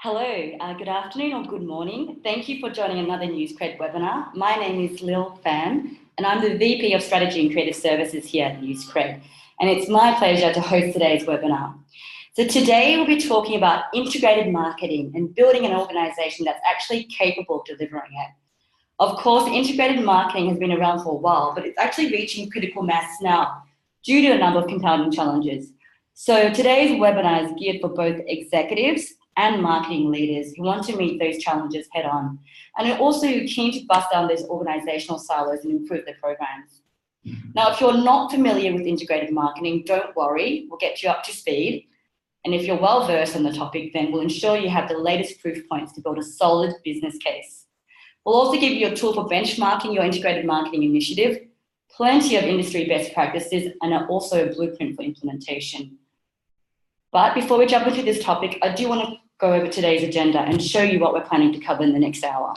Hello, good afternoon or good morning. Thank you for joining another Newscred webinar. My name is Lil Pham and I'm the VP of Strategy and Creative Services here at Newscred. And it's my pleasure to host today's webinar. So today we'll be talking about integrated marketing and building an organisation that's actually capable of delivering it. Of course, integrated marketing has been around for a while, but it's actually reaching critical mass now due to a number of compounding challenges. So today's webinar is geared for both executives and marketing leaders who want to meet those challenges head on and are also keen to bust down those organisational silos and improve their programs. Now, if you're not familiar with integrated marketing, don't worry, we'll get you up to speed. And if you're well versed on the topic, then we'll ensure you have the latest proof points to build a solid business case. We'll also give you a tool for benchmarking your integrated marketing initiative, plenty of industry best practices, and also a blueprint for implementation. But before we jump into this topic, I do want to go over today's agenda and show you what we're planning to cover in the next hour.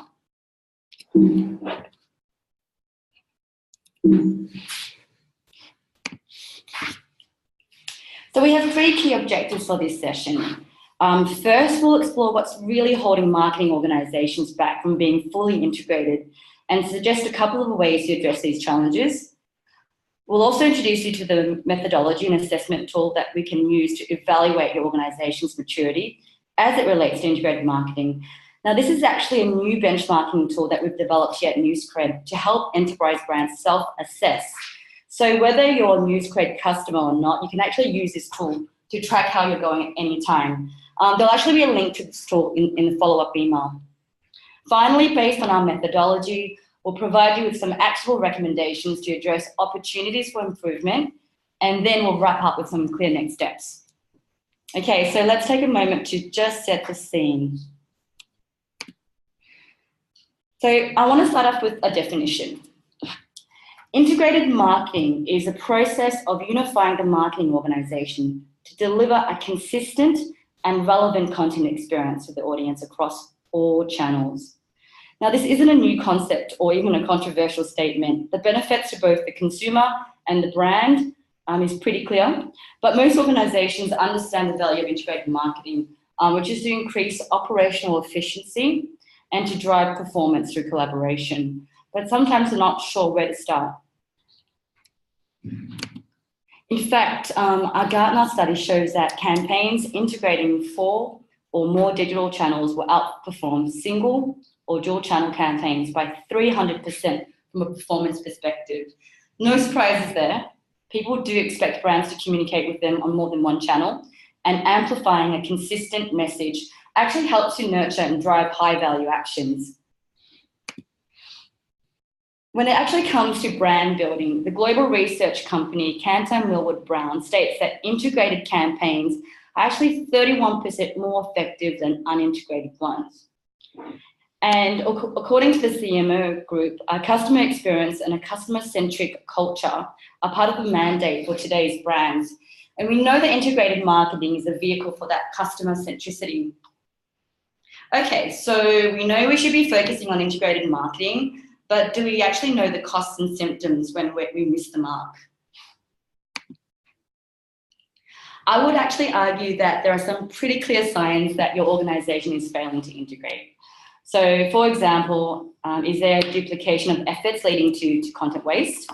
So we have three key objectives for this session. First, we'll explore what's really holding marketing organisations back from being fully integrated and suggest a couple of ways to address these challenges. We'll also introduce you to the methodology and assessment tool that we can use to evaluate your organisation's maturity as it relates to integrated marketing. Now, this is actually a new benchmarking tool that we've developed here at Newscred to help enterprise brands self-assess. So whether you're a Newscred customer or not, you can actually use this tool to track how you're going at any time. There'll actually be a link to this tool in the follow-up email. Finally, based on our methodology, we'll provide you with some actual recommendations to address opportunities for improvement, and then we'll wrap up with some clear next steps. Okay, so let's take a moment to just set the scene. So I want to start off with a definition. Integrated marketing is a process of unifying the marketing organisation to deliver a consistent and relevant content experience to the audience across all channels. Now, this isn't a new concept or even a controversial statement. The benefits to both the consumer and the brand is pretty clear, but most organisations understand the value of integrated marketing, which is to increase operational efficiency and to drive performance through collaboration, but sometimes they're not sure where to start. In fact, our Gartner study shows that campaigns integrating 4 or more digital channels will outperform single or dual channel campaigns by 300% from a performance perspective. No surprises there. People do expect brands to communicate with them on more than one channel, and amplifying a consistent message actually helps to nurture and drive high value actions. When it actually comes to brand building, the global research company Cantor Millward Brown states that integrated campaigns are actually 31% more effective than unintegrated ones. And according to the CMO group, a customer experience and a customer-centric culture are part of the mandate for today's brands. And we know that integrated marketing is a vehicle for that customer centricity. Okay, so we know we should be focusing on integrated marketing, but do we actually know the costs and symptoms when we miss the mark? I would actually argue that there are some pretty clear signs that your organisation is failing to integrate. So, for example, is there duplication of efforts leading to content waste?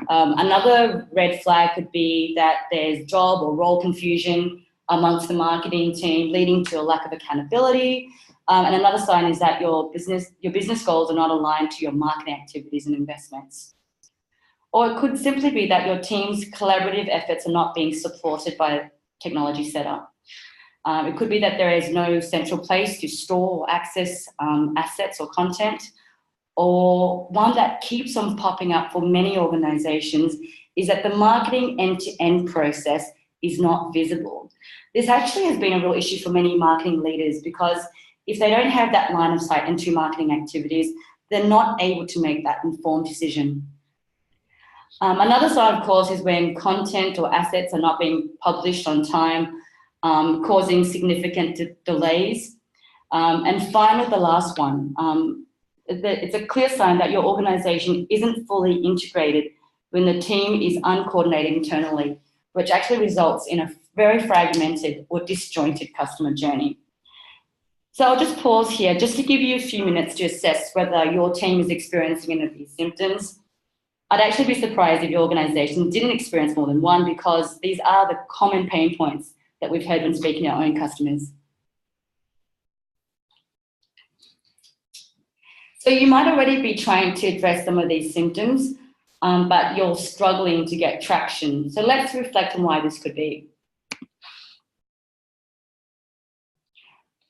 Another red flag could be that there's job or role confusion amongst the marketing team, leading to a lack of accountability. And another sign is that your business goals are not aligned to your marketing activities and investments. Or it could simply be that your team's collaborative efforts are not being supported by a technology setup. It could be that there is no central place to store or access assets or content, or one that keeps on popping up for many organisations is that the marketing end-to-end process is not visible. This actually has been a real issue for many marketing leaders because if they don't have that line of sight into marketing activities, they're not able to make that informed decision. Another side, of course, is when content or assets are not being published on time, causing significant delays. And finally, the last one, it's a clear sign that your organisation isn't fully integrated when the team is uncoordinated internally, which actually results in a very fragmented or disjointed customer journey. So I'll just pause here just to give you a few minutes to assess whether your team is experiencing any of these symptoms. I'd actually be surprised if your organisation didn't experience more than one, because these are the common pain points that we've heard when speaking to our own customers. So you might already be trying to address some of these symptoms, but you're struggling to get traction. So let's reflect on why this could be.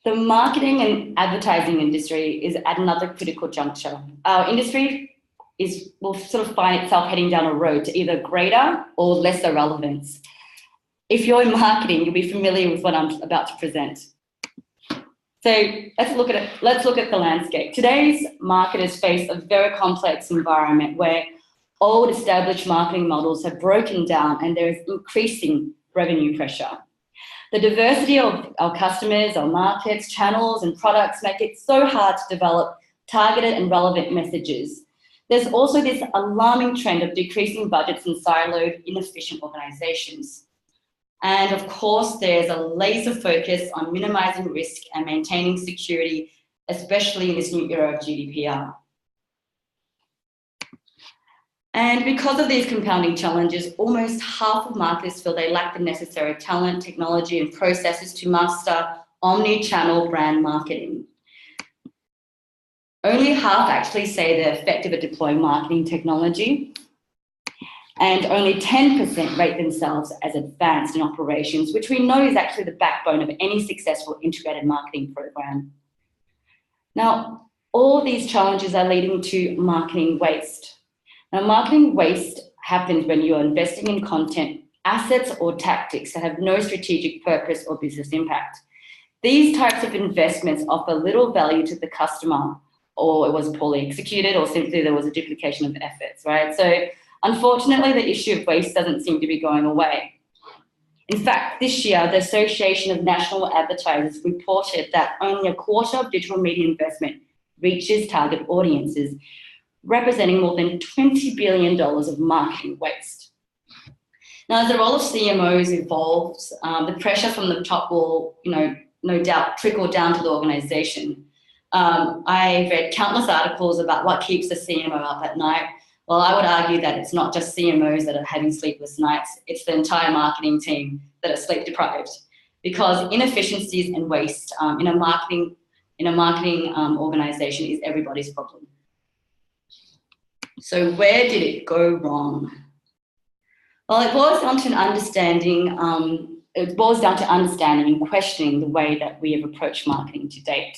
The marketing and advertising industry is at another critical juncture. Our industry will sort of find itself heading down a road to either greater or lesser relevance. If you're in marketing, you'll be familiar with what I'm about to present. So let's look at it. Let's look at the landscape. Today's marketers face a very complex environment where old established marketing models have broken down and there is increasing revenue pressure. The diversity of our customers, our markets, channels, and products make it so hard to develop targeted and relevant messages. There's also this alarming trend of decreasing budgets in siloed, inefficient organizations. And of course, there's a laser focus on minimizing risk and maintaining security, especially in this new era of GDPR. And because of these compounding challenges, almost half of marketers feel they lack the necessary talent, technology, and processes to master omni-channel brand marketing. Only half actually say they're effective at deploying marketing technology, and only 10% rate themselves as advanced in operations, which we know is actually the backbone of any successful integrated marketing program. Now, all these challenges are leading to marketing waste. Now, marketing waste happens when you're investing in content, assets, or tactics that have no strategic purpose or business impact. These types of investments offer little value to the customer, or it was poorly executed, or simply there was a duplication of efforts, right? So unfortunately, the issue of waste doesn't seem to be going away. In fact, this year, the Association of National Advertisers reported that only a quarter of digital media investment reaches target audiences, representing more than $20 billion of marketing waste. Now, as the role of CMOs evolves, the pressure from the top will, no doubt trickle down to the organization. I've read countless articles about what keeps the CMO up at night. Well, I would argue that it's not just CMOs that are having sleepless nights, it's the entire marketing team that are sleep deprived, because inefficiencies and waste in a marketing organization is everybody's problem. So where did it go wrong? Well, it boils down to understanding and questioning the way that we have approached marketing to date.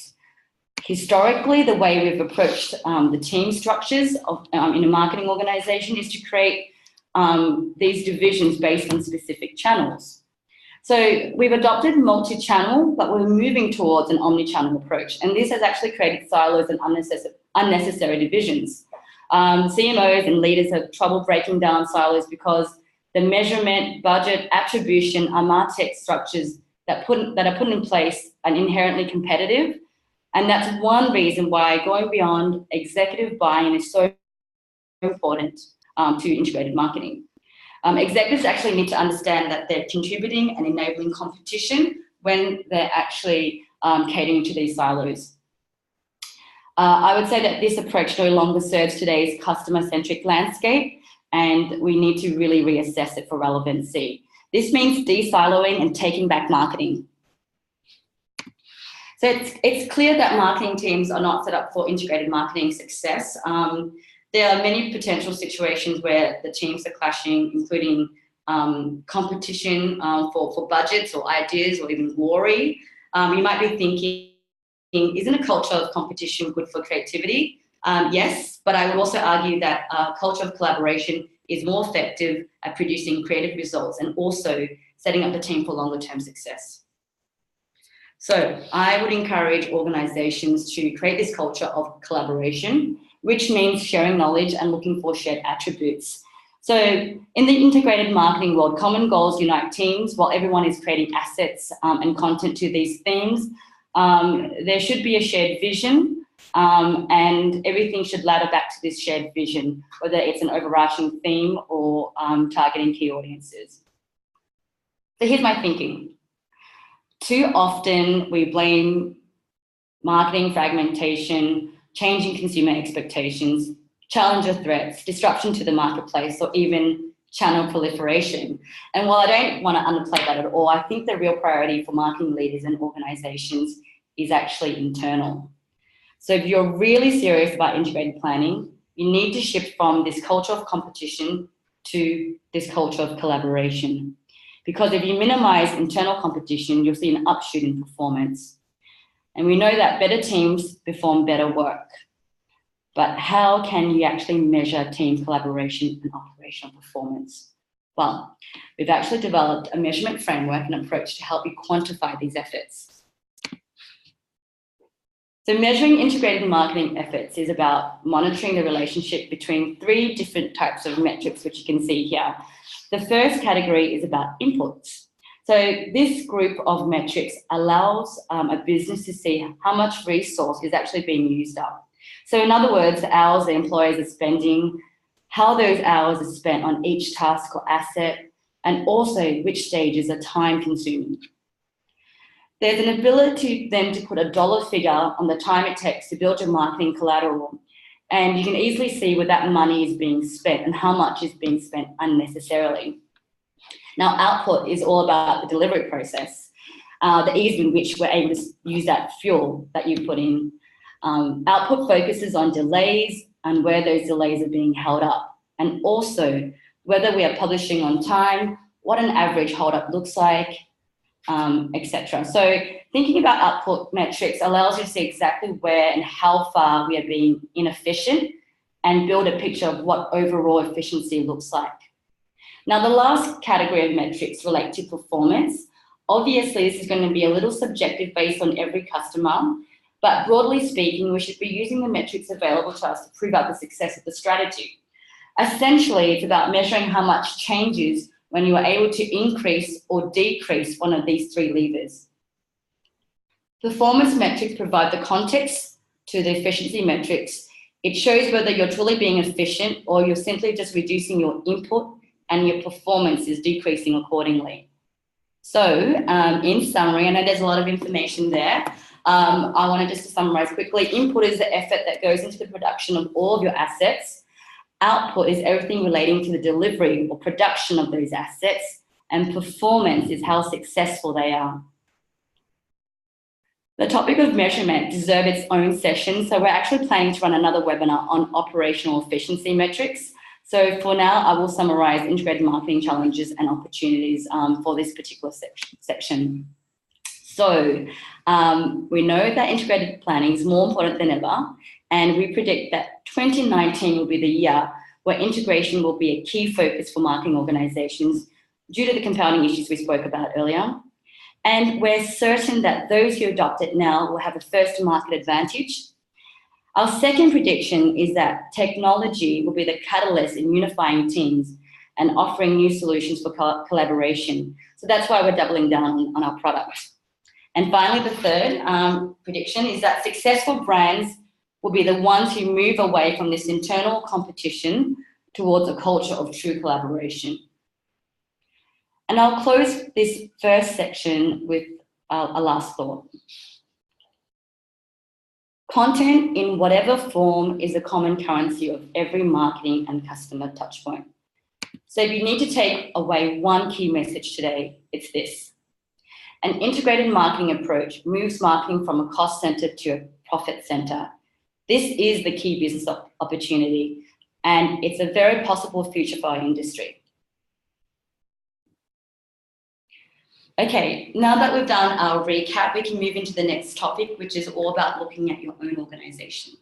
Historically, the way we've approached the team structures in a marketing organization is to create these divisions based on specific channels. So we've adopted multi-channel, but we're moving towards an omni-channel approach. And this has actually created silos and unnecessary divisions. CMOs and leaders have trouble breaking down silos because the measurement, budget, attribution, and MarTech structures that are put in place are inherently competitive. And that's one reason why going beyond executive buy-in is so important to integrated marketing. Executives actually need to understand that they're contributing and enabling competition when they're actually catering to these silos. I would say that this approach no longer serves today's customer-centric landscape, and we need to really reassess it for relevancy. This means de-siloing and taking back marketing. So it's clear that marketing teams are not set up for integrated marketing success. There are many potential situations where the teams are clashing, including competition for budgets or ideas or even glory. You might be thinking, isn't a culture of competition good for creativity? Yes, but I would also argue that a culture of collaboration is more effective at producing creative results and also setting up the team for longer term success. So I would encourage organizations to create this culture of collaboration, which means sharing knowledge and looking for shared attributes. So in the integrated marketing world, common goals unite teams while everyone is creating assets and content to these themes. There should be a shared vision and everything should ladder back to this shared vision, whether it's an overarching theme or targeting key audiences. So here's my thinking. Too often we blame marketing fragmentation, changing consumer expectations, challenger threats, disruption to the marketplace, or even channel proliferation. And while I don't want to underplay that at all, I think the real priority for marketing leaders and organizations is actually internal. So if you're really serious about integrated planning, you need to shift from this culture of competition to this culture of collaboration. Because if you minimize internal competition, you'll see an upshoot in performance. And we know that better teams perform better work. But how can you actually measure team collaboration and operational performance? Well, we've actually developed a measurement framework and approach to help you quantify these efforts. So measuring integrated marketing efforts is about monitoring the relationship between 3 different types of metrics, which you can see here. The first category is about inputs. So this group of metrics allows a business to see how much resource is actually being used up. So in other words, the hours the employees are spending, how those hours are spent on each task or asset, and also which stages are time consuming. There's an ability then to put a dollar figure on the time it takes to build your marketing collateral. And you can easily see where that money is being spent and how much is being spent unnecessarily. Now, output is all about the delivery process, the ease in which we're able to use that fuel that you put in. Output focuses on delays and where those delays are being held up, and also whether we are publishing on time, what an average hold-up looks like, etc. So thinking about output metrics allows you to see exactly where and how far we are being inefficient and build a picture of what overall efficiency looks like. Now, the last category of metrics relate to performance. Obviously, this is going to be a little subjective based on every customer, but broadly speaking, we should be using the metrics available to us to prove out the success of the strategy. Essentially, it's about measuring how much changes when you are able to increase or decrease one of these 3 levers. Performance metrics provide the context to the efficiency metrics. It shows whether you're truly being efficient or you're simply just reducing your input and your performance is decreasing accordingly. So in summary, I know there's a lot of information there. I wanted just to summarize quickly. Input is the effort that goes into the production of all of your assets. Output is everything relating to the delivery or production of those assets. And performance is how successful they are. The topic of measurement deserves its own session. So we're actually planning to run another webinar on operational efficiency metrics. So for now, I will summarize integrated marketing challenges and opportunities for this particular section. So we know that integrated planning is more important than ever, and we predict that 2019 will be the year where integration will be a key focus for marketing organizations due to the compounding issues we spoke about earlier. And we're certain that those who adopt it now will have a first-to-market advantage. Our second prediction is that technology will be the catalyst in unifying teams and offering new solutions for collaboration. So that's why we're doubling down on our product. And finally, the third prediction is that successful brands will be the ones who move away from this internal competition towards a culture of true collaboration. And I'll close this first section with a last thought. Content in whatever form is a common currency of every marketing and customer touchpoint. So if you need to take away one key message today, it's this. An integrated marketing approach moves marketing from a cost center to a profit center. This is the key business opportunity, and it's a very possible future for our industry. Okay, now that we've done our recap, we can move into the next topic, which is all about looking at your own organization.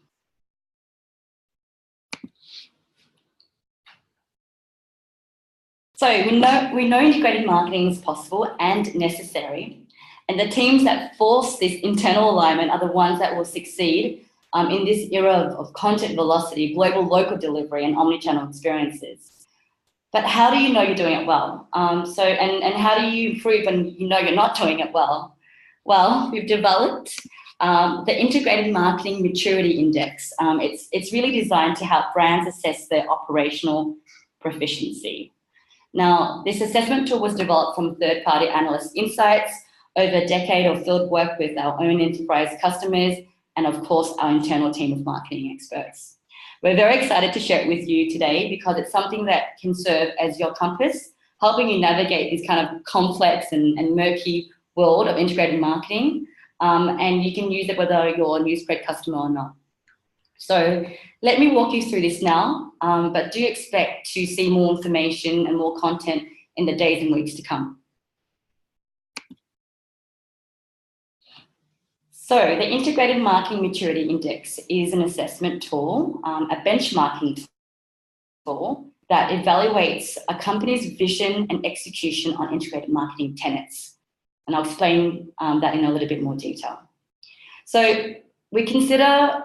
So we know integrated marketing is possible and necessary, and the teams that force this internal alignment are the ones that will succeed in this era of content velocity, global local delivery, and omnichannel experiences. But how do you know you're doing it well? And how do you improve when you know you're not doing it well? Well, we've developed the Integrated Marketing Maturity Index. It's really designed to help brands assess their operational proficiency. Now, this assessment tool was developed from third-party analyst insights over a decade of field work with our own enterprise customers and of course, our internal team of marketing experts. We're very excited to share it with you today because it's something that can serve as your compass, helping you navigate this kind of complex and murky world of integrated marketing. And you can use it whether you're a Newscred customer or not. So let me walk you through this now, but do expect to see more information and more content in the days and weeks to come. So the Integrated Marketing Maturity Index is an assessment tool, a benchmarking tool that evaluates a company's vision and execution on integrated marketing tenets. And I'll explain that in a little bit more detail. So we consider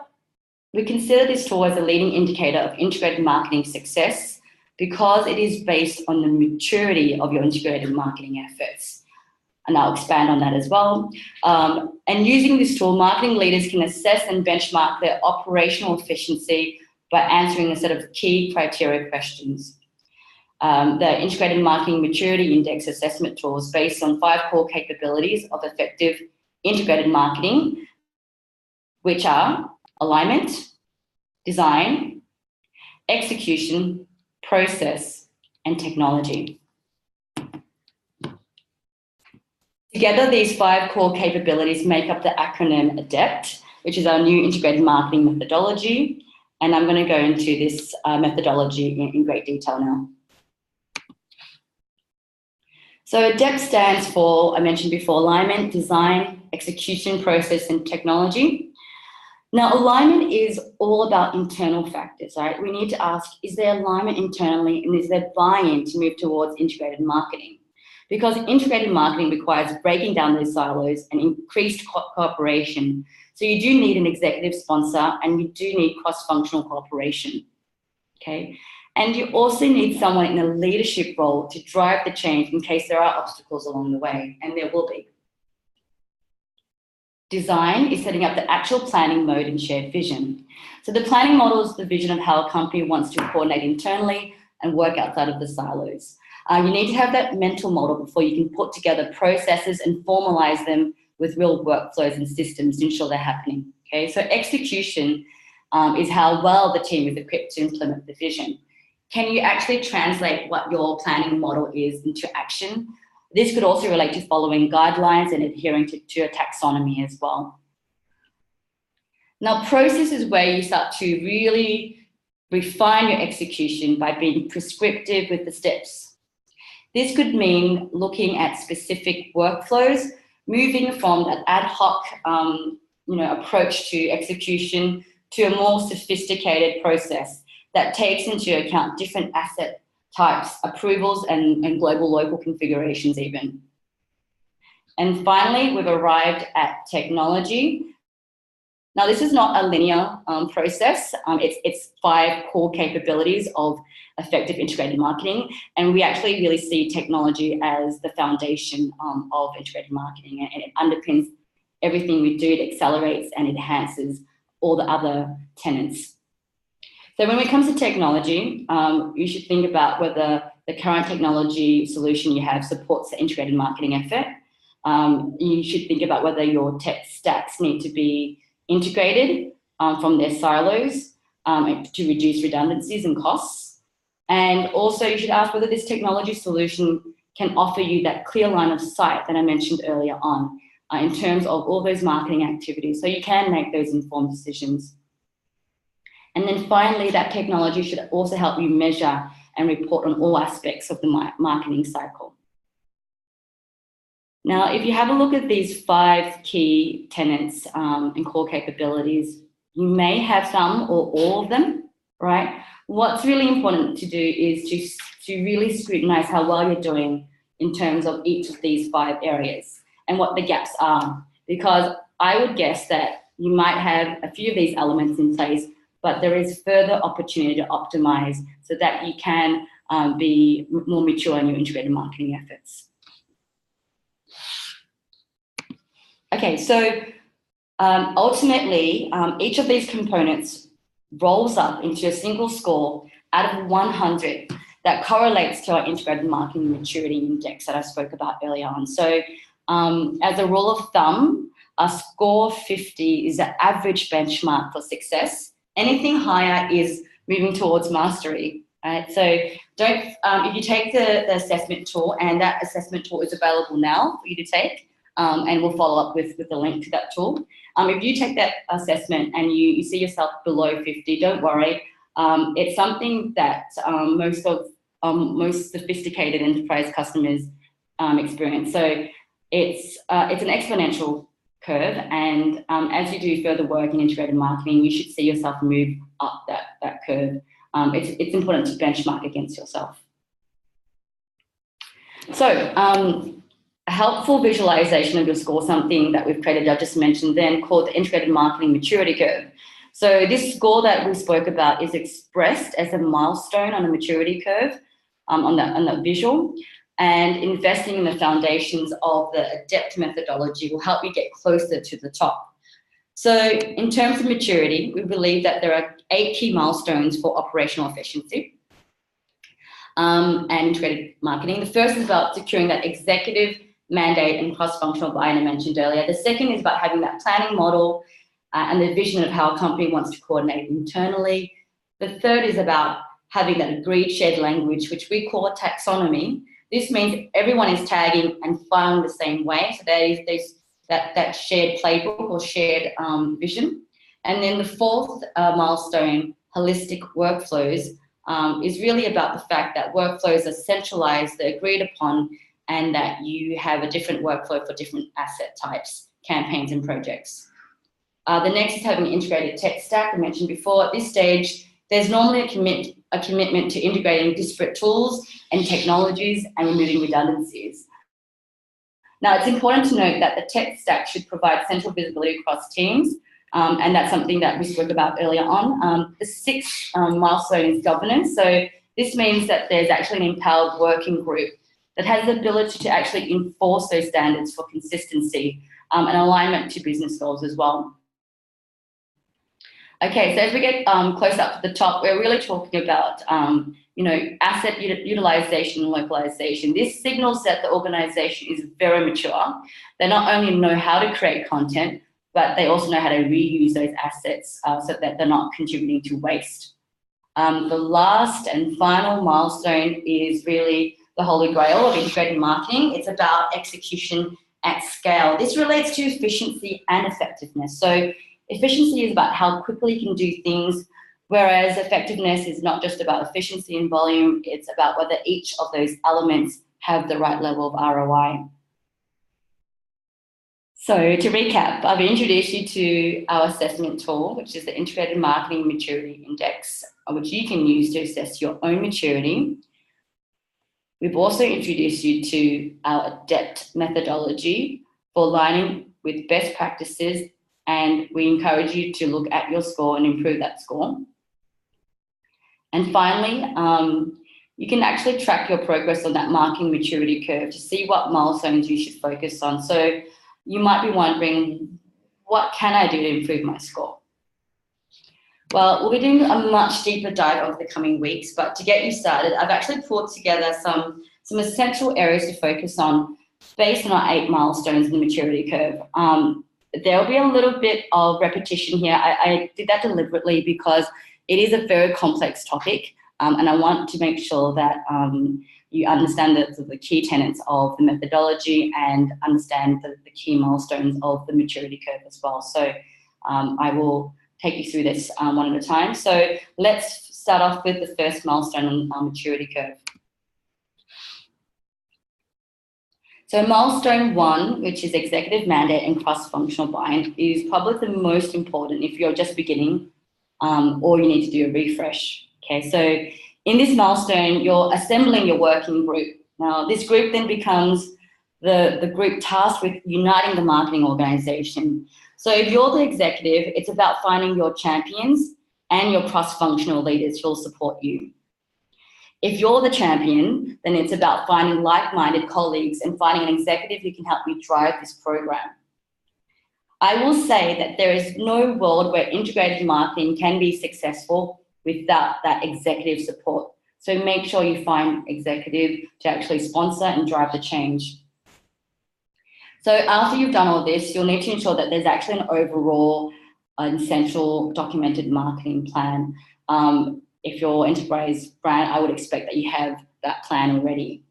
this tool as a leading indicator of integrated marketing success because it is based on the maturity of your integrated marketing efforts. And I'll expand on that as well. And using this tool, marketing leaders can assess and benchmark their operational efficiency by answering a set of key criteria questions. The Integrated Marketing Maturity Index assessment tool is based on 5 core capabilities of effective integrated marketing, which are alignment, design, execution, process, and technology. Together, these 5 core capabilities make up the acronym ADEPT, which is our new integrated marketing methodology. And I'm going to go into this methodology in great detail now. So ADEPT stands for, I mentioned before, alignment, design, execution, process, and technology. Now, alignment is all about internal factors, right? We need to ask, is there alignment internally and is there buy-in to move towards integrated marketing? Because integrated marketing requires breaking down those silos and increased cooperation. So you do need an executive sponsor and you do need cross-functional cooperation, okay? And you also need someone in a leadership role to drive the change in case there are obstacles along the way, and there will be. Design is setting up the actual planning mode and shared vision. So the planning model is the vision of how a company wants to coordinate internally and work outside of the silos. You need to have that mental model before you can put together processes and formalize them with real workflows and systems to ensure they're happening. Okay, so execution is how well the team is equipped to implement the vision. Can you actually translate what your planning model is into action? This could also relate to following guidelines and adhering to a taxonomy as well. Now, process is where you start to really refine your execution by being prescriptive with the steps. This could mean looking at specific workflows, moving from that ad hoc approach to execution to a more sophisticated process that takes into account different asset types, approvals, and global local configurations even. And finally, we've arrived at technology. Now, this is not a linear process. It's 5 core capabilities of effective integrated marketing, and we actually really see technology as the foundation of integrated marketing, and it underpins everything we do. It accelerates and enhances all the other tenets. So when it comes to technology, you should think about whether the current technology solution you have supports the integrated marketing effort. You should think about whether your tech stacks need to be integrated from their silos to reduce redundancies and costs. And also you should ask whether this technology solution can offer you that clear line of sight that I mentioned earlier on in terms of all those marketing activities, so you can make those informed decisions. And then finally, that technology should also help you measure and report on all aspects of the marketing cycle. Now, if you have a look at these 5 key tenets and core capabilities, you may have some or all of them, right? What's really important to do is to really scrutinize how well you're doing in terms of each of these 5 areas and what the gaps are. Because I would guess that you might have a few of these elements in place, but there is further opportunity to optimize so that you can be more mature in your integrated marketing efforts. Okay, so ultimately, each of these components rolls up into a single score out of 100 that correlates to our integrated marketing maturity index that I spoke about earlier on. So as a rule of thumb, a score 50 is the average benchmark for success. Anything higher is moving towards mastery, right? So if you take the assessment tool, and that assessment tool is available now for you to take, and we'll follow up with the link to that tool. If you take that assessment and you see yourself below 50, don't worry. It's something that most sophisticated enterprise customers experience. So it's an exponential curve, and as you do further work in integrated marketing, you should see yourself move up that curve. It's important to benchmark against yourself. So a helpful visualization of your score, something that we've created, I've just mentioned then, called the integrated marketing maturity curve. So this score that we spoke about is expressed as a milestone on a maturity curve on the visual. And investing in the foundations of the ADEPT methodology will help you get closer to the top. So in terms of maturity, we believe that there are 8 key milestones for operational efficiency and integrated marketing. The first is about securing that executive mandate and cross-functional buy-in I mentioned earlier. The second is about having that planning model and the vision of how a company wants to coordinate internally. The third is about having that agreed shared language, which we call taxonomy. This means everyone is tagging and filing the same way. So there's that shared playbook or shared vision. And then the fourth milestone, holistic workflows, is really about the fact that workflows are centralized, they're agreed upon, and that you have a different workflow for different asset types, campaigns, and projects. The next is having an integrated tech stack. I mentioned before, at this stage, there's normally a commitment to integrating disparate tools and technologies and removing redundancies. Now, it's important to note that the tech stack should provide central visibility across teams, and that's something that we spoke about earlier on. The sixth milestone is governance. So this means that there's actually an empowered working group that has the ability to actually enforce those standards for consistency and alignment to business goals as well. Okay, so as we get close up to the top, we're really talking about, asset utilization and localization. This signals that the organization is very mature. They not only know how to create content, but they also know how to reuse those assets so that they're not contributing to waste. The last and final milestone is really the holy grail of integrated marketing. It's about execution at scale. This relates to efficiency and effectiveness. So efficiency is about how quickly you can do things, whereas effectiveness is not just about efficiency and volume, it's about whether each of those elements have the right level of ROI. So to recap, I've introduced you to our assessment tool, which is the Integrated Marketing Maturity Index, which you can use to assess your own maturity. We've also introduced you to our ADEPT methodology for aligning with best practices, and we encourage you to look at your score and improve that score. And finally, you can actually track your progress on that marketing maturity curve to see what milestones you should focus on. So you might be wondering, what can I do to improve my score? Well, we'll be doing a much deeper dive over the coming weeks, but to get you started, I've actually pulled together some essential areas to focus on based on our 8 milestones in the maturity curve. There'll be a little bit of repetition here. I did that deliberately because it is a very complex topic, and I want to make sure that you understand the key tenets of the methodology and understand the key milestones of the maturity curve as well. So I will take you through this one at a time. So let's start off with the first milestone on our maturity curve. So milestone 1, which is executive mandate and cross-functional buy-in, is probably the most important if you're just beginning or you need to do a refresh. Okay, so in this milestone, you're assembling your working group. Now, this group then becomes the group tasked with uniting the marketing organization. So if you're the executive, it's about finding your champions and your cross-functional leaders who'll support you. If you're the champion, then it's about finding like-minded colleagues and finding an executive who can help you drive this program. I will say that there is no world where integrated marketing can be successful without that executive support. So make sure you find executive to actually sponsor and drive the change. So after you've done all this, you'll need to ensure that there's actually an overall and central documented marketing plan. If your enterprise brand, I would expect that you have that plan already.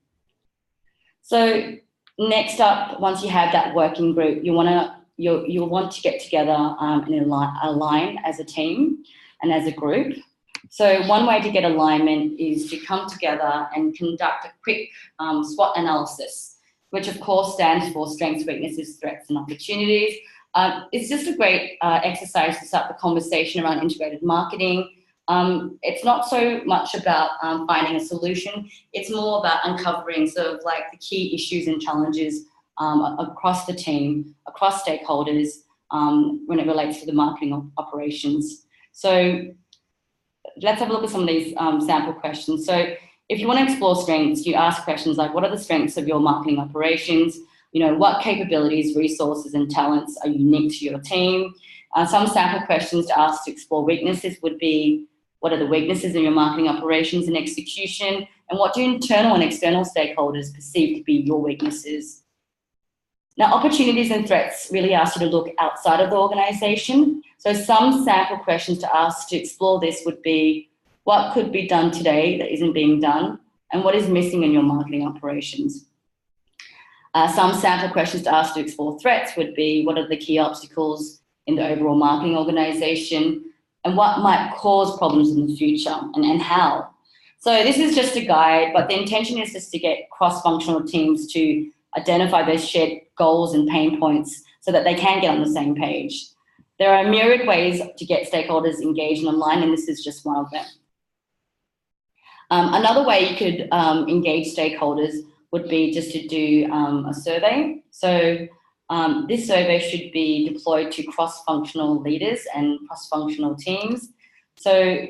So next up, once you have that working group, you'll want to get together and align as a team and as a group. So one way to get alignment is to come together and conduct a quick SWOT analysis, which of course stands for strengths, weaknesses, threats, and opportunities. It's just a great exercise to start the conversation around integrated marketing. It's not so much about finding a solution. It's more about uncovering sort of like the key issues and challenges across the team, across stakeholders when it relates to the marketing operations. So let's have a look at some of these sample questions. So if you want to explore strengths, you ask questions like, what are the strengths of your marketing operations? You know, what capabilities, resources, and talents are unique to your team? Some sample questions to ask to explore weaknesses would be, what are the weaknesses in your marketing operations and execution? And what do internal and external stakeholders perceive to be your weaknesses? Now, opportunities and threats really ask you to look outside of the organization. So some sample questions to ask to explore this would be, what could be done today that isn't being done? And what is missing in your marketing operations? Some sample questions to ask to explore threats would be, what are the key obstacles in the overall marketing organization? And what might cause problems in the future, and how? So this is just a guide, but the intention is just to get cross-functional teams to identify those shared goals and pain points so that they can get on the same page. There are myriad ways to get stakeholders engaged and aligned, and this is just one of them. Another way you could engage stakeholders would be just to do a survey. So this survey should be deployed to cross-functional leaders and cross-functional teams. So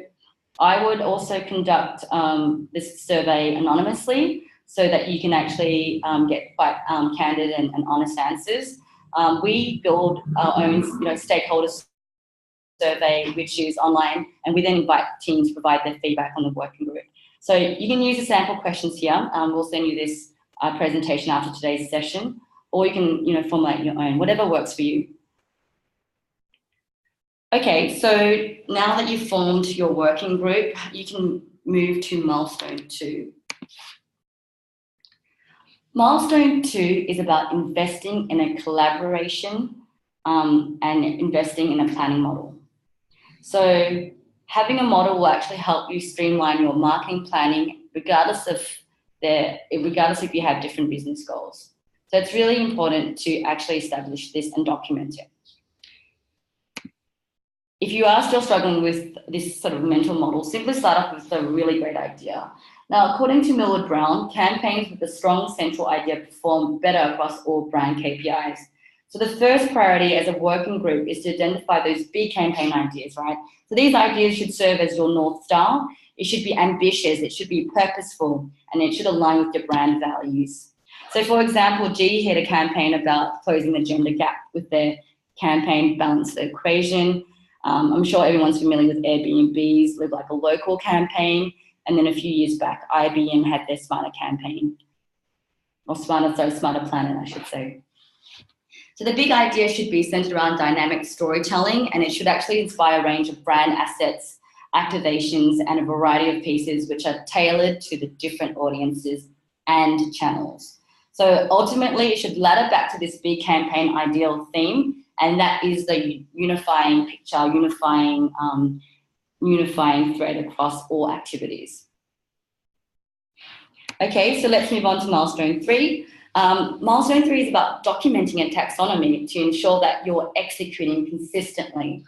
I would also conduct this survey anonymously so that you can actually get quite candid and honest answers. We build our own stakeholder survey, which is online, and we then invite teams to provide their feedback on the working group. So you can use the sample questions here. We'll send you this presentation after today's session, or you can formulate your own, whatever works for you. Okay, so now that you've formed your working group, you can move to milestone 2. Milestone 2 is about investing in a collaboration and investing in a planning model. So having a model will actually help you streamline your marketing planning regardless if you have different business goals. So it's really important to actually establish this and document it. If you are still struggling with this sort of mental model, simply start off with a really great idea. Now, according to Millward Brown, campaigns with a strong central idea perform better across all brand KPIs. So the first priority as a working group is to identify those big campaign ideas, right? So these ideas should serve as your North Star. It should be ambitious, it should be purposeful, and it should align with your brand values. So for example, GE had a campaign about closing the gender gap with their campaign Balance the Equation. I'm sure everyone's familiar with Airbnb's Live Like a Local campaign. And then a few years back, IBM had their Smarter campaign, or Smarter Planet, I should say. So the big idea should be centered around dynamic storytelling, and it should actually inspire a range of brand assets, activations, and a variety of pieces which are tailored to the different audiences and channels. So ultimately, it should ladder back to this big campaign ideal theme, and that is the unifying picture, unifying thread across all activities. Okay, so let's move on to milestone 3. Milestone 3 is about documenting a taxonomy to ensure that you're executing consistently.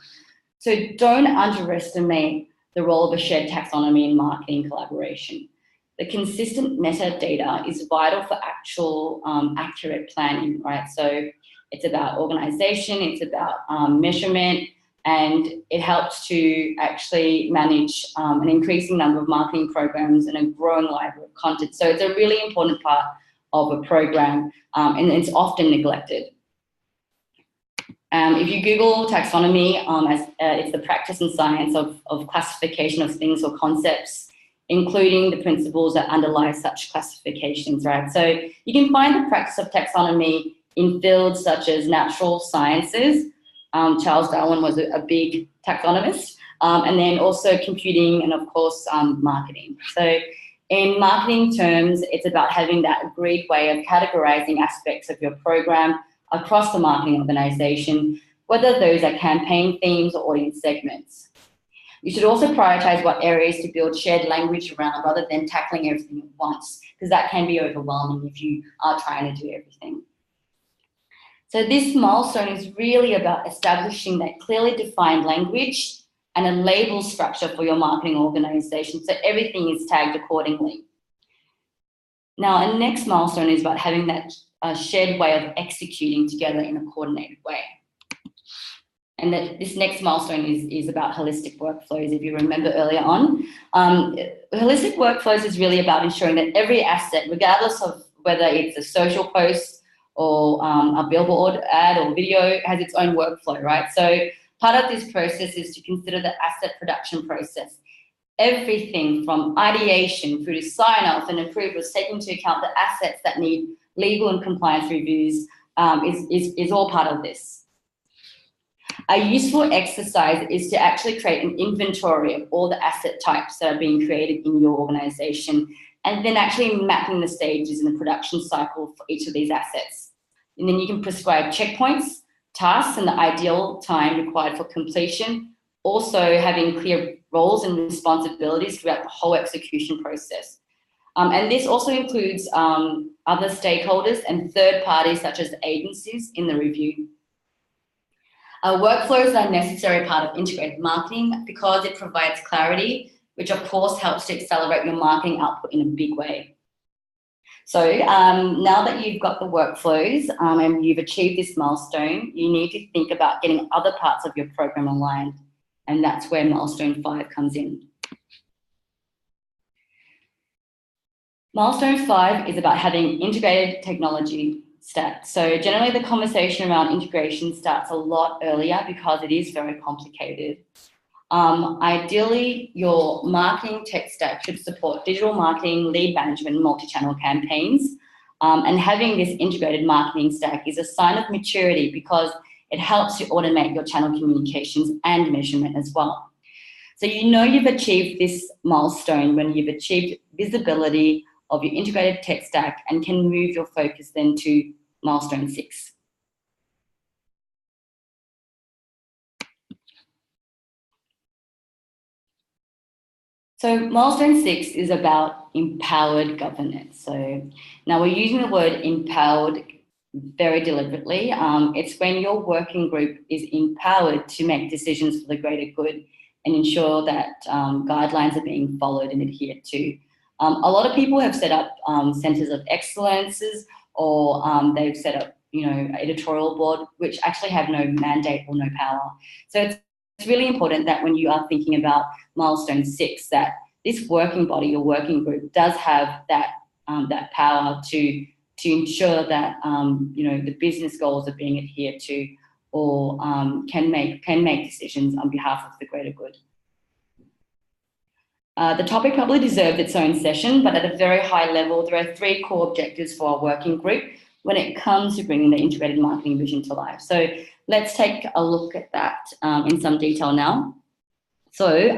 So don't underestimate the role of a shared taxonomy in marketing collaboration. The consistent metadata is vital for actual accurate planning, right? So it's about organization, it's about measurement, and it helps to actually manage an increasing number of marketing programs and a growing library of content. So it's a really important part of a program, and it's often neglected. If you Google taxonomy, it's the practice and science of classification of things or concepts, including the principles that underlie such classifications, right? So you can find the practice of taxonomy in fields such as natural sciences. Charles Darwin was a big taxonomist. And then also computing and, of course, marketing. So in marketing terms, it's about having that agreed way of categorizing aspects of your program across the marketing organization, whether those are campaign themes or audience segments. You should also prioritize what areas to build shared language around rather than tackling everything at once, because that can be overwhelming if you are trying to do everything. So this milestone is really about establishing that clearly defined language and a label structure for your marketing organization, so everything is tagged accordingly. Now, a next milestone is about having that shared way of executing together in a coordinated way. And that this next milestone is about holistic workflows, if you remember earlier on. Holistic workflows is really about ensuring that every asset, regardless of whether it's a social post or a billboard ad or video, has its own workflow, right? So part of this process is to consider the asset production process. Everything from ideation through to sign-off and approvals, taking into account the assets that need legal and compliance reviews is all part of this. A useful exercise is to actually create an inventory of all the asset types that are being created in your organization, and then actually mapping the stages in the production cycle for each of these assets. And then you can prescribe checkpoints, tasks, and the ideal time required for completion, also having clear roles and responsibilities throughout the whole execution process. And this also includes other stakeholders and third parties such as agencies in the review. Workflows are a necessary part of integrated marketing because it provides clarity, which of course helps to accelerate your marketing output in a big way. So now that you've got the workflows and you've achieved this milestone, you need to think about getting other parts of your program aligned. And that's where milestone 5 comes in. Milestone 5 is about having integrated technology stack. So generally the conversation around integration starts a lot earlier because it is very complicated. Ideally, your marketing tech stack should support digital marketing, lead management, and multi-channel campaigns. And having this integrated marketing stack is a sign of maturity because it helps to automate your channel communications and measurement as well. So you know you've achieved this milestone when you've achieved visibility of your integrated tech stack and can move your focus then to milestone 6. So milestone 6 is about empowered governance. So now we're using the word empowered very deliberately. It's when your working group is empowered to make decisions for the greater good and ensure that guidelines are being followed and adhered to. A lot of people have set up centers of excellences, or they've set up, editorial board, which actually have no mandate or no power. So it's really important that when you are thinking about milestone 6, that this working body, your working group, does have that power to ensure that the business goals are being adhered to, or can make decisions on behalf of the greater good. The topic probably deserved its own session, but at a very high level, there are 3 core objectives for our working group when it comes to bringing the integrated marketing vision to life. So let's take a look at that in some detail now. So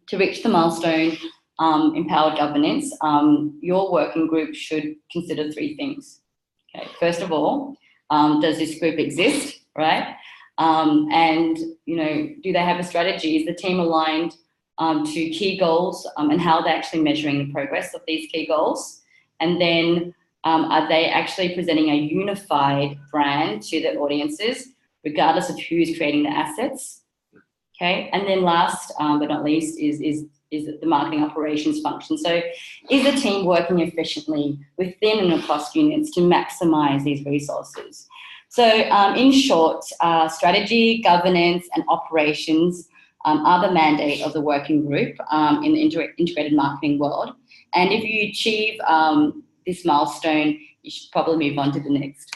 to reach the milestone, empowered governance, your working group should consider 3 things. Okay, first of all, does this group exist, right? And do they have a strategy? Is the team aligned to key goals and how they're actually measuring the progress of these key goals? And then are they actually presenting a unified brand to their audiences, regardless of who's creating the assets? Okay, and then last but not least is the marketing operations function. So is the team working efficiently within and across units to maximize these resources? So in short, strategy, governance, and operations are the mandate of the working group in the integrated marketing world. And if you achieve this milestone, you should probably move on to the next.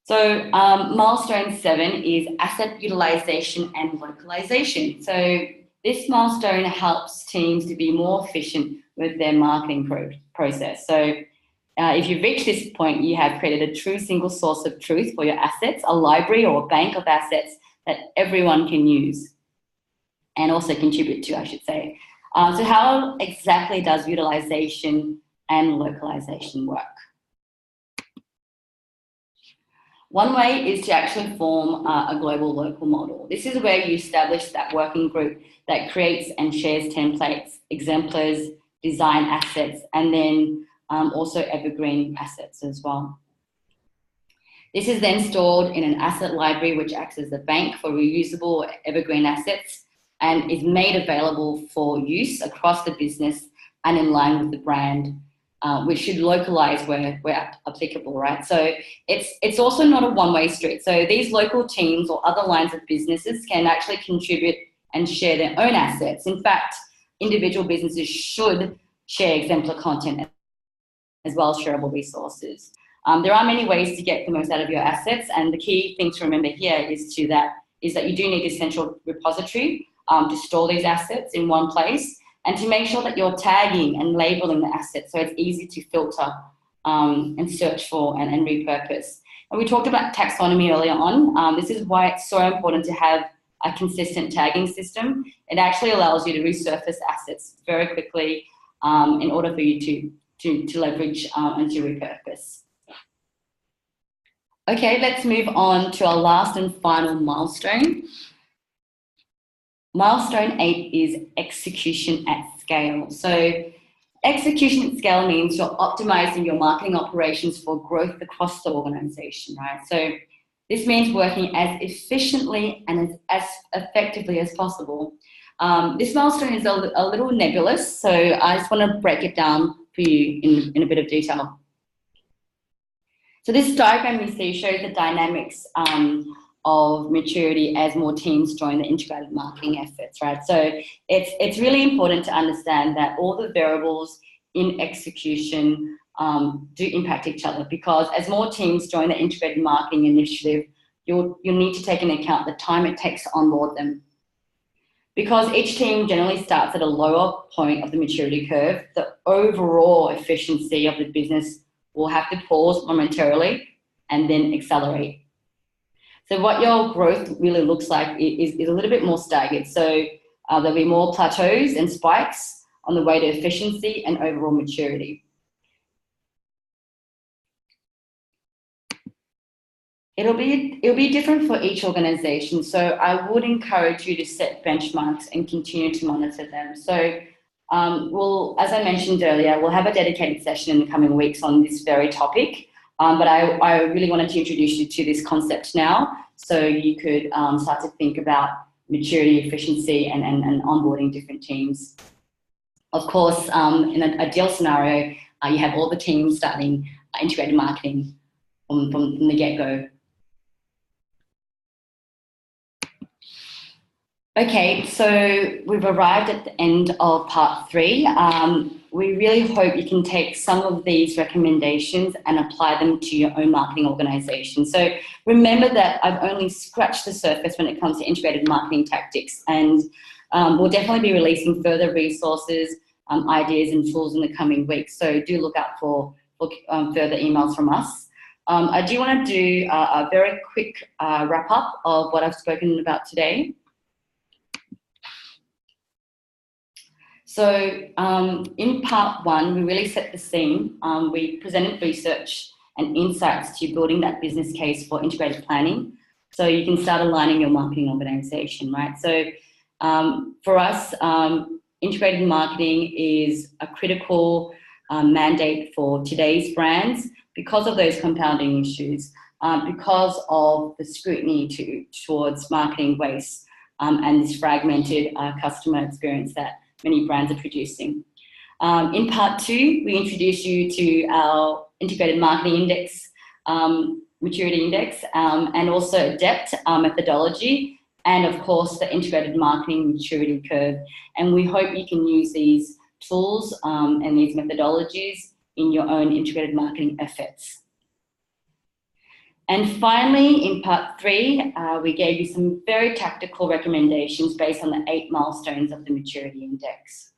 So milestone 7 is asset utilization and localization. So this milestone helps teams to be more efficient with their marketing process. So if you reach this point, you have created a true single source of truth for your assets, a library or a bank of assets that everyone can use and also contribute to, I should say. So how exactly does utilization and localization work? One way is to actually form a global local model. This is where you establish that working group that creates and shares templates, exemplars, design assets, and then also evergreen assets as well. This is then stored in an asset library, which acts as a bank for reusable evergreen assets and is made available for use across the business and in line with the brand, which should localize where applicable, right? So it's also not a one-way street. So these local teams or other lines of businesses can actually contribute and share their own assets. In fact, individual businesses should share exemplar content as well as shareable resources. There are many ways to get the most out of your assets, and the key thing to remember here is that you do need a central repository to store these assets in one place, and to make sure that you're tagging and labeling the assets so it's easy to filter and search for and repurpose. And we talked about taxonomy earlier on. This is why it's so important to have a consistent tagging system. It actually allows you to resurface assets very quickly in order for you to leverage and to repurpose. Okay, let's move on to our last and final milestone. Milestone 8 is execution at scale. So execution at scale means you're optimizing your marketing operations for growth across the organization, right? So this means working as efficiently and as effectively as possible. This milestone is a little nebulous, so I just want to break it down for you in a bit of detail. So this diagram you see shows the dynamics of maturity as more teams join the integrated marketing efforts, right? So it's really important to understand that all the variables in execution do impact each other, because as more teams join the integrated marketing initiative, you'll need to take into account the time it takes to onboard them. Because each team generally starts at a lower point of the maturity curve, the overall efficiency of the business will have to pause momentarily and then accelerate. So what your growth really looks like is a little bit more staggered. So there'll be more plateaus and spikes on the way to efficiency and overall maturity. It'll be different for each organization. So I would encourage you to set benchmarks and continue to monitor them. So as I mentioned earlier, we'll have a dedicated session in the coming weeks on this very topic. But I really wanted to introduce you to this concept now, so you could start to think about maturity, efficiency, and onboarding different teams. Of course, in an ideal scenario, you have all the teams starting integrated marketing from the get-go. Okay, so we've arrived at the end of part 3. We really hope you can take some of these recommendations and apply them to your own marketing organization. So remember that I've only scratched the surface when it comes to integrated marketing tactics, and we'll definitely be releasing further resources, ideas and tools in the coming weeks. So do look out for further emails from us. I do want to do a very quick wrap up of what I've spoken about today. So in part 1, we really set the scene. We presented research and insights to building that business case for integrated planning, so you can start aligning your marketing organization, right? So for us, integrated marketing is a critical mandate for today's brands because of those compounding issues, because of the scrutiny towards marketing waste and this fragmented customer experience that many brands are producing. In part 2, we introduce you to our integrated marketing index, maturity index, and also depth methodology, and of course the integrated marketing maturity curve. And we hope you can use these tools and these methodologies in your own integrated marketing efforts. And finally, in part 3, we gave you some very tactical recommendations based on the 8 milestones of the maturity index.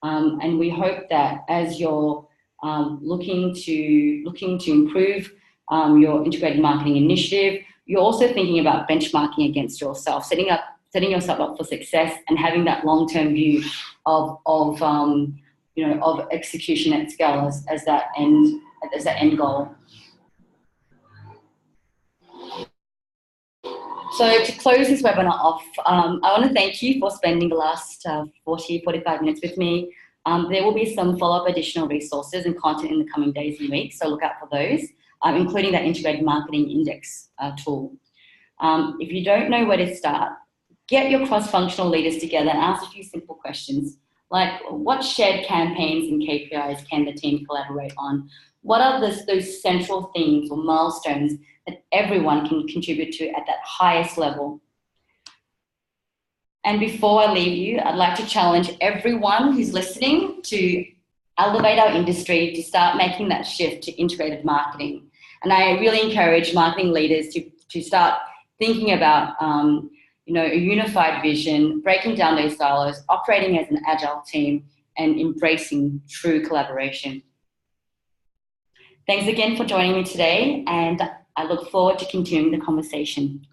And we hope that as you're looking to improve your integrated marketing initiative, you're also thinking about benchmarking against yourself, setting yourself up for success, and having that long-term view of execution at scale as that end goal. So to close this webinar off, I want to thank you for spending the last 45 minutes with me. There will be some follow-up additional resources and content in the coming days and weeks, so look out for those, including that integrated marketing index tool. If you don't know where to start, get your cross-functional leaders together and ask a few simple questions, like what shared campaigns and KPIs can the team collaborate on? What are those central themes or milestones that everyone can contribute to at that highest level? And before I leave you, I'd like to challenge everyone who's listening to elevate our industry to start making that shift to integrated marketing. And I really encourage marketing leaders to start thinking about a unified vision, breaking down those silos, operating as an agile team, and embracing true collaboration. Thanks again for joining me today, and I look forward to continuing the conversation.